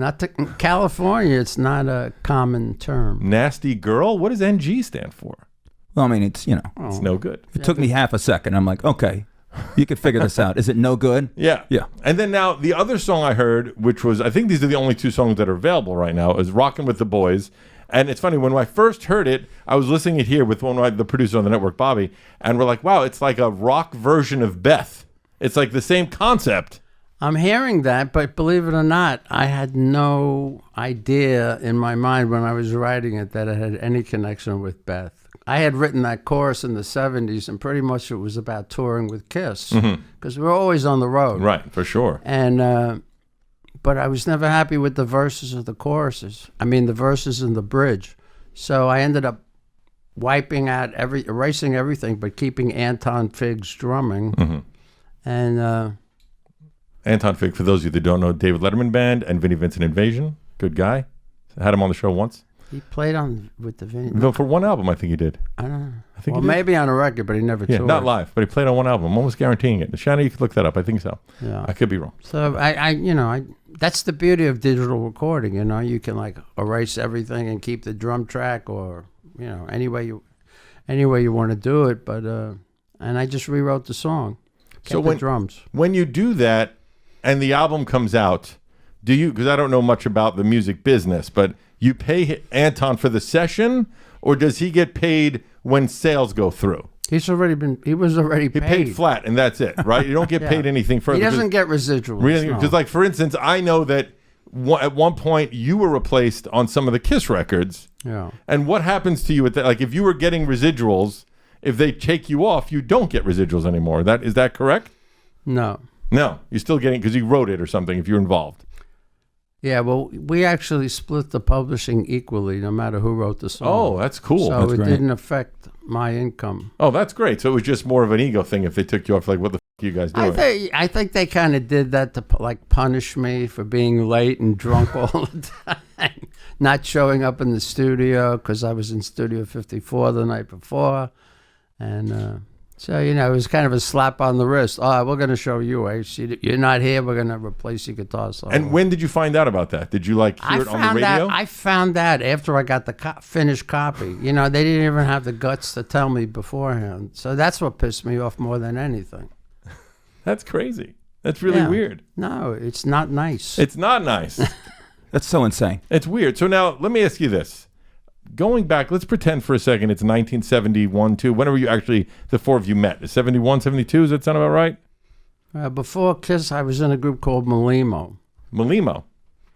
Not to California. It's not a common term. Nasty girl. What does NG stand for? Well, I mean, it's, you know. It's no good. It took me half a second. I'm like, okay, you could figure this out. Is it no good? Yeah. Yeah. And then now the other song I heard, which was, I think these are the only 2 songs that are available right now, is Rockin' with the Boys. And it's funny, when I first heard it, I was listening it here with the producer on the network, Bobby, and we're like, wow, it's like a rock version of Beth. It's like the same concept. I'm hearing that, but believe it or not, I had no idea in my mind when I was writing it that it had any connection with Beth. I had written that chorus in the 70s, and pretty much it was about touring with Kiss, because we were always on the road. Right, for sure. And but I was never happy with the verses or the choruses. I mean, the verses and the bridge. So I ended up erasing everything, but keeping Anton Figg's drumming. And Anton Fig, for those of you that don't know, David Letterman Band and Vinnie Vincent Invasion. Good guy. Had him on the show once. he played with the Vinnie. No, for one album, I think he did. I don't know. I think well, maybe on a record, but he never toured. Not live, but he played on one album. I'm almost guaranteeing it. Shanna, you could look that up. I think so. Yeah. I could be wrong. So I that's the beauty of digital recording. You know, you can like erase everything and keep the drum track, or any way you want to do it. But and I just rewrote the song. Kept the drums. When you do that, and the album comes out, do you? Because I don't know much about the music business, but you pay Anton for the session, or does he get paid when sales go through? He was already paid. He paid flat, and that's it, right? You don't get paid anything further. He doesn't get residuals. Because, like, for instance, I know that at one point you were replaced on some of the Kiss records. Yeah. And what happens to you at that? Like, if you were getting residuals, if they take you off, you don't get residuals anymore. Is that correct? No. No, you're still getting, because you wrote it or something, if you're involved. Yeah, well, we actually split the publishing equally, no matter who wrote the song. Oh, that's cool. So that's it great. didn't affect my income. Oh, that's great. So it was just more of an ego thing if they took you off, like, what the f*** are you guys doing? I think they kind of did that to like punish me for being late and drunk all the time, not showing up in the studio because I was in Studio 54 the night before, and so it was kind of a slap on the wrist. Oh, we're going to show you, Ace. You're not here. We're going to replace your guitar solo. And when did you find out about that? Did you hear it on the radio? I found that after I got the finished copy. They didn't even have the guts to tell me beforehand. So that's what pissed me off more than anything. That's crazy. That's really weird. No, it's not nice. It's not nice. That's so insane. It's weird. So now let me ask you this. Going back, let's pretend for a second it's 1971, 2. Whenever you actually, the four of you met. 71, 72? Does that sound about right? Before Kiss, I was in a group called Malimo. Malimo.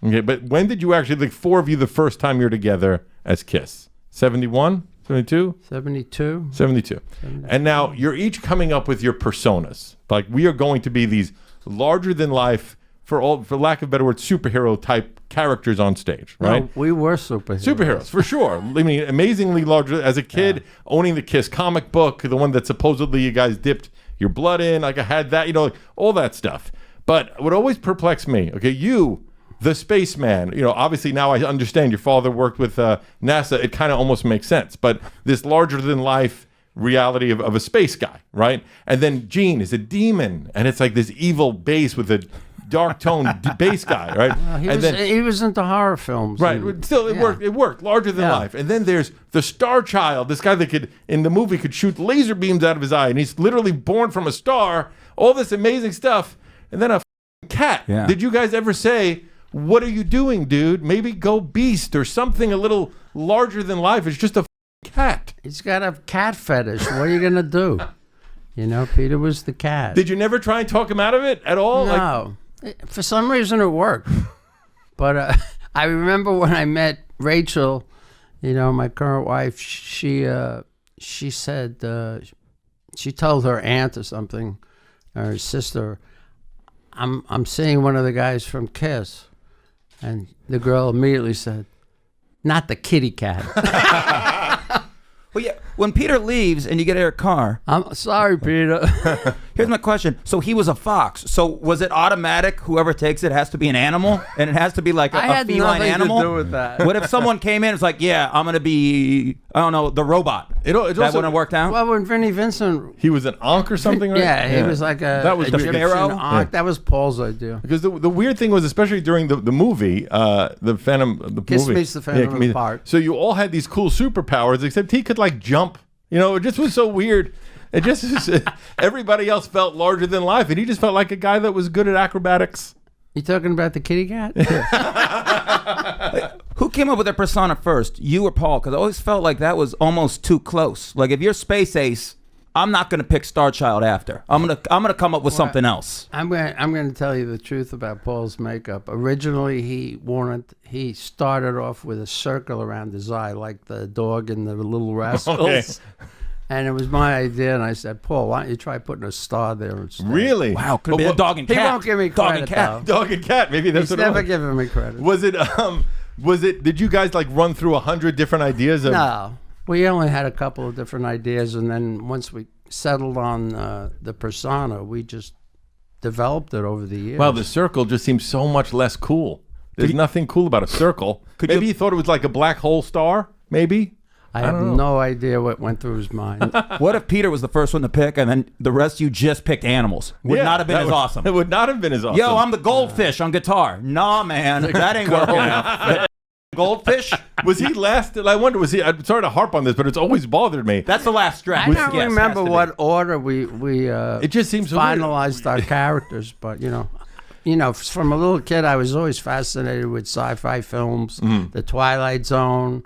Okay, but when did you actually, the four of you, the first time you're together as Kiss? 71? 72? 72. 72. And now you're each coming up with your personas. Like, we are going to be these larger than life, for lack of a better word, superhero type characters on stage, right? No, we were superheroes. Superheroes, for sure. I mean, amazingly larger. As a kid, owning the Kiss comic book, the one that supposedly you guys dipped your blood in, like I had that, like all that stuff. But what always perplexed me, okay, you, the spaceman, obviously now I understand your father worked with NASA. It kind of almost makes sense. But this larger than life reality of a space guy, right? And then Gene is a demon, and it's like this evil bass with a dark tone bass guy, right? Well, he was into horror films, right? Still, it worked. It worked larger than life. And then there's the Star Child, this guy that could in the movie could shoot laser beams out of his eye, and he's literally born from a star. All this amazing stuff, and then a cat. Yeah. Did you guys ever say, "What are you doing, dude? Maybe go beast or something a little larger than life"? It's just a cat. He's got a cat fetish. What are you gonna do? Peter was the cat. Did you never try and talk him out of it at all? No. For some reason it worked. But I remember when I met Rachel, my current wife, she said, she told her aunt or something, or her sister, I'm seeing one of the guys from Kiss. And the girl immediately said, not the kitty cat. Well, yeah. When Peter leaves and you get in a car, I'm sorry, Peter. Here's my question. So he was a fox. So was it automatic? Whoever takes it has to be an animal, and it has to be like a feline animal. I had nothing to do with that. What if someone came in and was like, "Yeah, I'm gonna be, I don't know, the robot." That wouldn't have worked out. Well, when Vinnie Vincent, he was an Ankh or something, right? yeah, he was like that was Egyptian the pharaoh. Ankh. That was Paul's idea. Because the weird thing was, especially during the movie, the Phantom, the Kiss movie, Meets the Phantom of the Park. So you all had these cool superpowers, except he could like jump. You know, it just was so weird. It just everybody else felt larger than life, and he just felt like a guy that was good at acrobatics. You talking about the kitty cat? Who came up with that persona first, you or Paul? Because I always felt like that was almost too close. Like if you're Space Ace, I'm not gonna pick Star Child after. I'm gonna come up with something else. I'm going to tell you the truth about Paul's makeup. Originally, he started off with a circle around his eye, like the dog in the Little Rascals. Okay. And it was my idea, and I said, Paul, why don't you try putting a star there instead? Really? Wow, could be a dog and He cat. won't give me Dog credit, and cat. though. Dog and cat. Maybe that's He's what never it was. given me credit. Was it? Did you guys like run through 100 different ideas? No. We only had a couple of different ideas, and then once we settled on the persona, we just developed it over the years. Well, the circle just seems so much less cool. There's nothing cool about a circle. Maybe you thought it was like a black hole star. Maybe. I have no idea what went through his mind. What if Peter was the first one to pick, and then the rest of you just picked animals? Would not have been as awesome. It would not have been as awesome. Yo, I'm the goldfish on guitar. Nah, man, that ain't working out. Goldfish? Was he last? I wonder. Was he? I'm sorry to harp on this, but it's always bothered me. That's the last stretch. I don't Yes, remember has to be. what order we It just seems so weird. finalized our characters, but you know, from a little kid, I was always fascinated with sci-fi films, The Twilight Zone,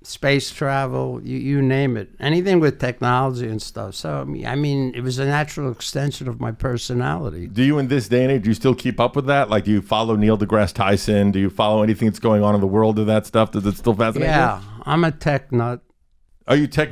space travel, you name it, anything with technology and stuff. So I mean, it was a natural extension of my personality. Do you, in this day and age, do you still keep up with that? Like, do you follow Neil deGrasse Tyson? Do you follow anything that's going on in the world of that stuff? Does it still fascinate you? Yeah, I'm a tech nut. Are you tech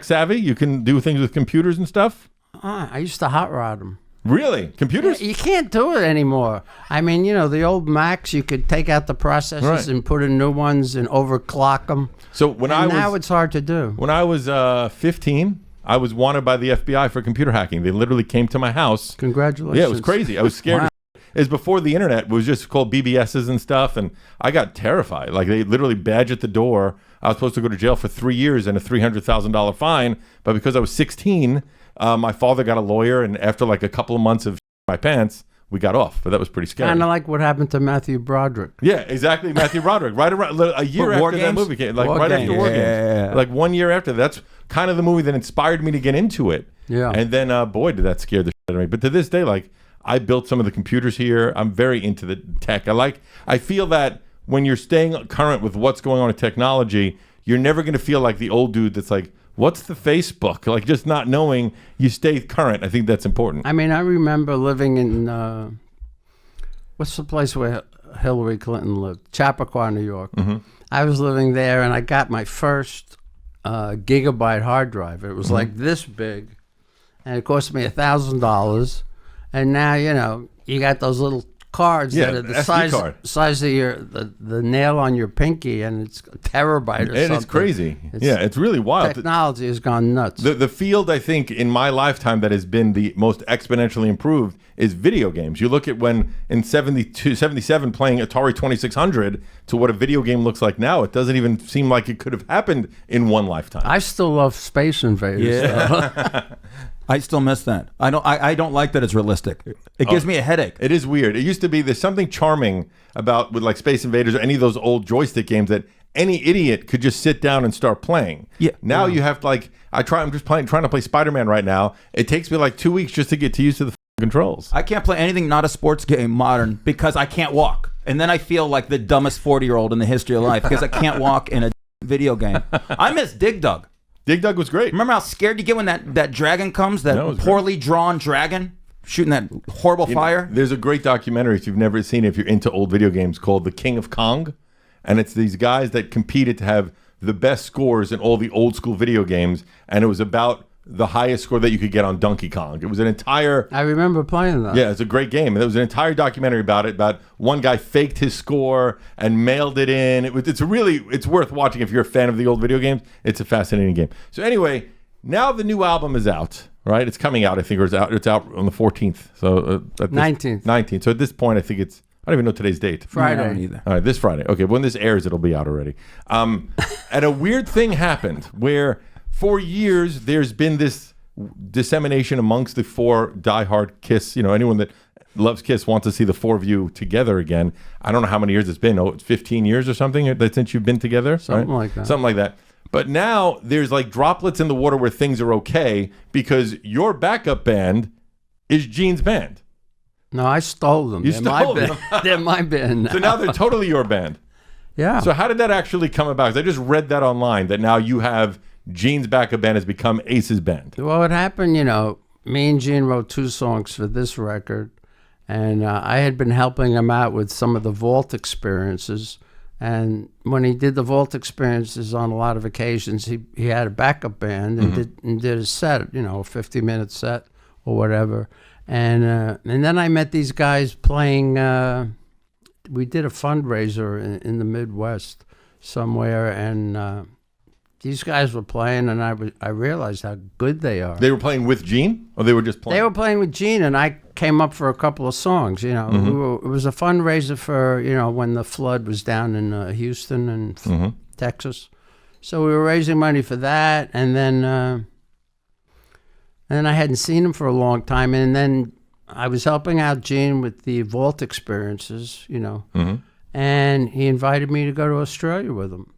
savvy? You can do things with computers and stuff? I used to hot rod them. Really? Computers? You can't do it anymore. I mean, the old Macs, you could take out the processors Right. and put in new ones and overclock them. So Now it's hard to do. When I was 15, I was wanted by the FBI for computer hacking. They literally came to my house. Congratulations. Yeah, it was crazy. I was scared. Wow. It was before the internet. It was just called BBSs and stuff, and I got terrified. Like, they literally badge at the door. I was supposed to go to jail for 3 years and a $300,000 fine, but because I was 16, my father got a lawyer, and after like a couple of months of my pants, we got off. But that was pretty scary. Kind of like what happened to Matthew Broderick. Yeah, exactly. Matthew Broderick. Right around a year War after that Games? movie came, like War right Games. after War Games, Yeah. like 1 year after. That's kind of the movie that inspired me to get into it. Yeah. And then, boy, did that scare the shit out of me. But to this day, like, I built some of the computers here. I'm very into the tech. I feel that when you're staying current with what's going on in technology, you're never going to feel like the old dude that's like, what's the Facebook? Like, just not knowing, you stay current. I think that's important. I mean, I remember living in, what's the place where Hillary Clinton lived? Chappaqua, New York. Mm-hmm. I was living there, and I got my first gigabyte hard drive. It was like this big, and it cost me $1,000. And now, you got those little cards Yeah, that are the SD card. size of the nail on your pinky, and it's a terabyte or something. And it's crazy. It's really wild. Technology has gone nuts. The field, I think, in my lifetime that has been the most exponentially improved is video games. You look at when in 77 playing Atari 2600 to what a video game looks like now, it doesn't even seem like it could have happened in one lifetime. I still love Space Invaders. though. I still miss that. I don't like that it's realistic. It gives me a headache. It is weird. It used to be there's something charming about with like Space Invaders or any of those old joystick games that any idiot could just sit down and start playing. Yeah. Now you have to like I'm just trying to play Spider-Man right now. It takes me like 2 weeks just to get used to the controls. I can't play anything not a sports game modern because I can't walk. And then I feel like the dumbest 40-year-old in the history of life because I can't walk in a video game. I miss Dig Dug. Dig Dug was great. Remember how scared you get when that dragon comes, that was great. poorly drawn dragon shooting that horrible fire? There's a great documentary, if you've never seen it, if you're into old video games, called The King of Kong. And it's these guys that competed to have the best scores in all the old school video games. And it was about the highest score that you could get on Donkey Kong. It was an entire... I remember playing that. Yeah, it's a great game. And there was an entire documentary about it, about one guy faked his score and mailed it in. It's worth watching if you're a fan of the old video games. It's a fascinating game. So anyway, now the new album is out. right? It's coming out, I think, or it's out on the 14th. So 19th. 19th. So at this point, I think I don't even know today's date. Friday. I don't either. All right, this Friday. Okay, when this airs, it'll be out already. And a weird thing happened where for years there's been this dissemination amongst the four diehard Kiss. Anyone that loves Kiss wants to see the four of you together again. I don't know how many years it's been. It's 15 years or something since you've been together. Something right? like that. Something like that. But now there's like droplets in the water where things are okay because your backup band is Gene's band. No, I stole them. You They're stole my them. band. They're my band. So now they're totally your band. Yeah. So how did that actually come about? 'Cause I just read that online that now you have Gene's backup band has become Ace's band. Well, what happened, me and Gene wrote 2 songs for this record, and I had been helping him out with some of the vault experiences. And when he did the vault experiences on a lot of occasions, he had a backup band and did a set, a 50-minute set or whatever. And then I met these guys playing. We did a fundraiser in the Midwest somewhere, and these guys were playing, and I realized how good they are. They were playing with Gene, or they were just playing? They were playing with Gene, and I came up for a couple of songs. It was a fundraiser for when the flood was down in Houston and Texas. So we were raising money for that, and then I hadn't seen him for a long time, and then I was helping out Gene with the vault experiences, and he invited me to go to Australia with him.